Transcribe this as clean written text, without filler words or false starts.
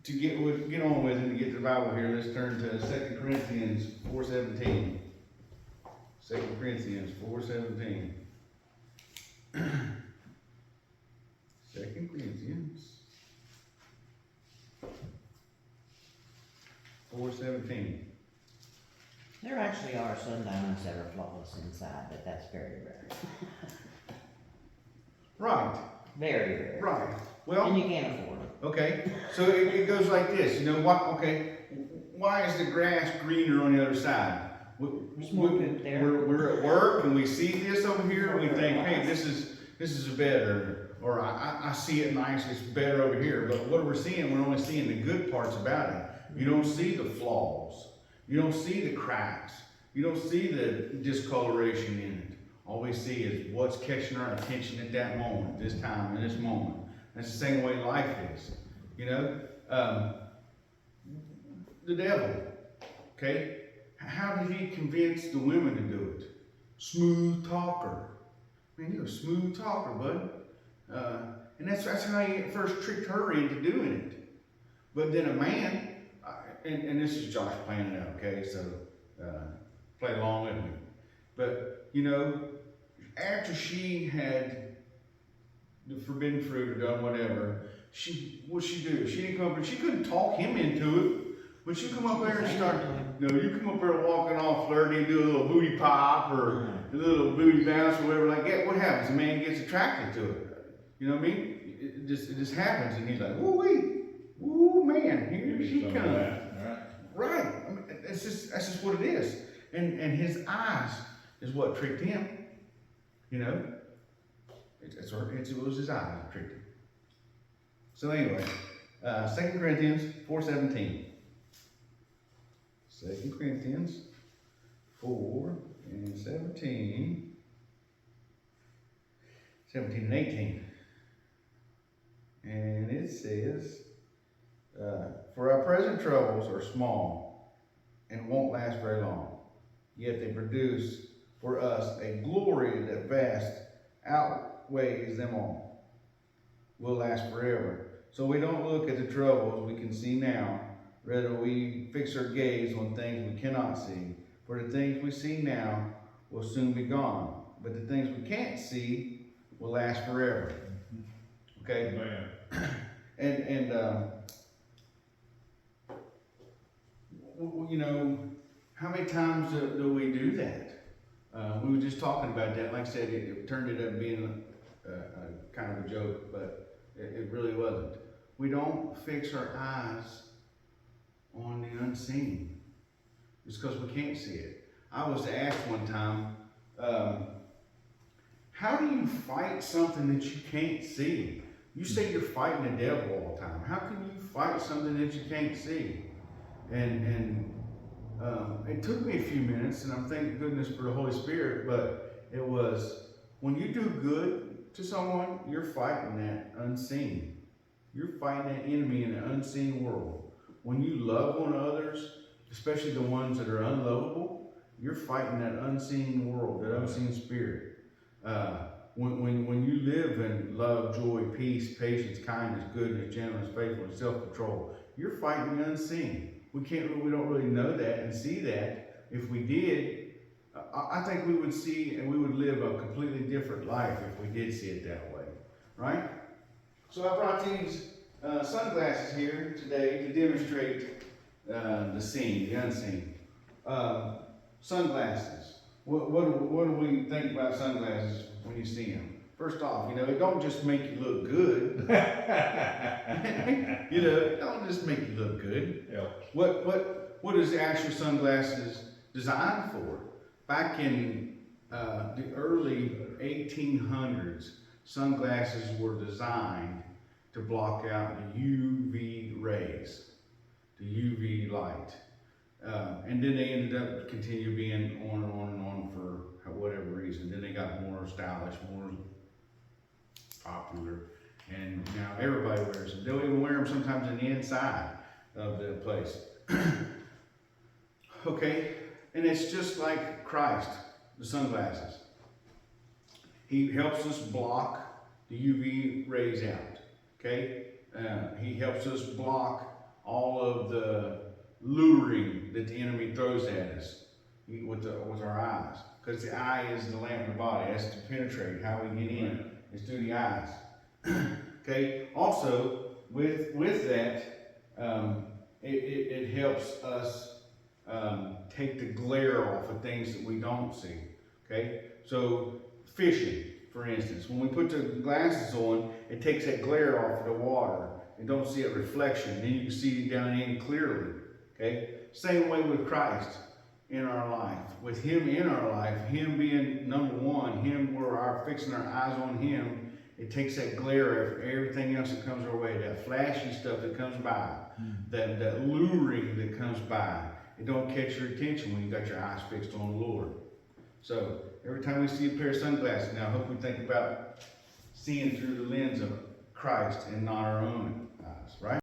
to get on with it and get the Bible here, let's turn to 2 Corinthians 4:17. 2 Corinthians 4:17. 2 Corinthians 4:17. There actually are some diamonds that are flawless inside, but that's very rare. Right, Very rare. right. And Well, you can't afford them. okay, so it goes like this. You know what? Okay, why is the grass greener on the other side? There's more poop there. We're at work and we see this over here and we think, hey, this is better, or I see it nice, it's better over here. But what we're seeing, we're only seeing the good parts about it. You don't see the flaws. You don't see the cracks. You don't see the discoloration in it. All we see is what's catching our attention at that moment, this time, in this moment. That's the same way life is. You know, the devil, okay? How did he convince the women to do it? Smooth talker. Man, you're a smooth talker, bud. And that's how he at first tricked her into doing it. But then a man, and this is Josh playing it out, okay? So play along with me. But, you know, after she had the forbidden fruit or done whatever, what'd she do? She didn't come up, she couldn't talk him into it. But you come up there and start, you come up there walking all flirty, do a little booty pop or a little booty bounce or whatever like that. What happens? The man gets attracted to it. You know what I mean? It just happens, and he's like, woo man, here she comes. Right. I mean, that's just what it is. And his eyes is what tricked him. You know, it was his eyes that tricked him. So anyway, 2 Corinthians 4:17. 2 Corinthians 4:17, 17 and 18. And it says, for our present troubles are small and won't last very long, yet they produce for us a glory that vast outweighs them all, will last forever. So we don't look at the troubles we can see now. Rather, we fix our gaze on things we cannot see. For the things we see now will soon be gone, but the things we can't see will last forever. Okay? Man. And you know, how many times do we do that? We were just talking about that. Like I said, it turned it up being a kind of a joke, but it really wasn't. We don't fix our eyes on the unseen. It's because we can't see it. I was asked one time, how do you fight something that you can't see? You say you're fighting the devil all the time. How can you fight something that you can't see? And it took me a few minutes, and I'm thanking goodness for the Holy Spirit, but it was, when you do good to someone, you're fighting that unseen. You're fighting that enemy in the unseen world. When you love on others, especially the ones that are unlovable, you're fighting that unseen world, that unseen spirit. When you live in love, joy, peace, patience, kindness, goodness, gentleness, faithfulness, self-control, you're fighting the unseen. We don't really know that and see that. If we did, I think we would see and we would live a completely different life if we did see it that way, right? So I brought these sunglasses here today to demonstrate the seen, the unseen. Sunglasses. What do we think about sunglasses when you see them? First off, it don't just make you look good. It don't just make you look good. Yeah. What is the actual sunglasses designed for? Back in the early 1800s, sunglasses were designed to block out the UV rays, the UV light. And then they ended up continue being on and on and on for whatever reason. Then they got more stylish, more popular, and now everybody wears them. They'll even wear them sometimes in the inside of the place. Okay, and it's just like Christ, the sunglasses. He helps us block the UV rays out. Okay, he helps us block all of the luring that the enemy throws at us with our eyes. Because the eye is the lamp of the body. That's to penetrate. How we get in is through the eyes. Okay. Also, with that, it helps us take the glare off of things that we don't see. Okay. So fishing, for instance, when we put the glasses on, it takes that glare off of the water. You don't see that reflection. Then you can see down in clearly. Okay. Same way with Christ in our life. With Him in our life, Him being number one, Him we're fixing our eyes on Him, it takes that glare of everything else that comes our way, that flashy stuff that comes by, that luring that comes by. It don't catch your attention when you got your eyes fixed on the Lord. So every time we see a pair of sunglasses, now I hope we think about seeing through the lens of Christ and not our own eyes, right?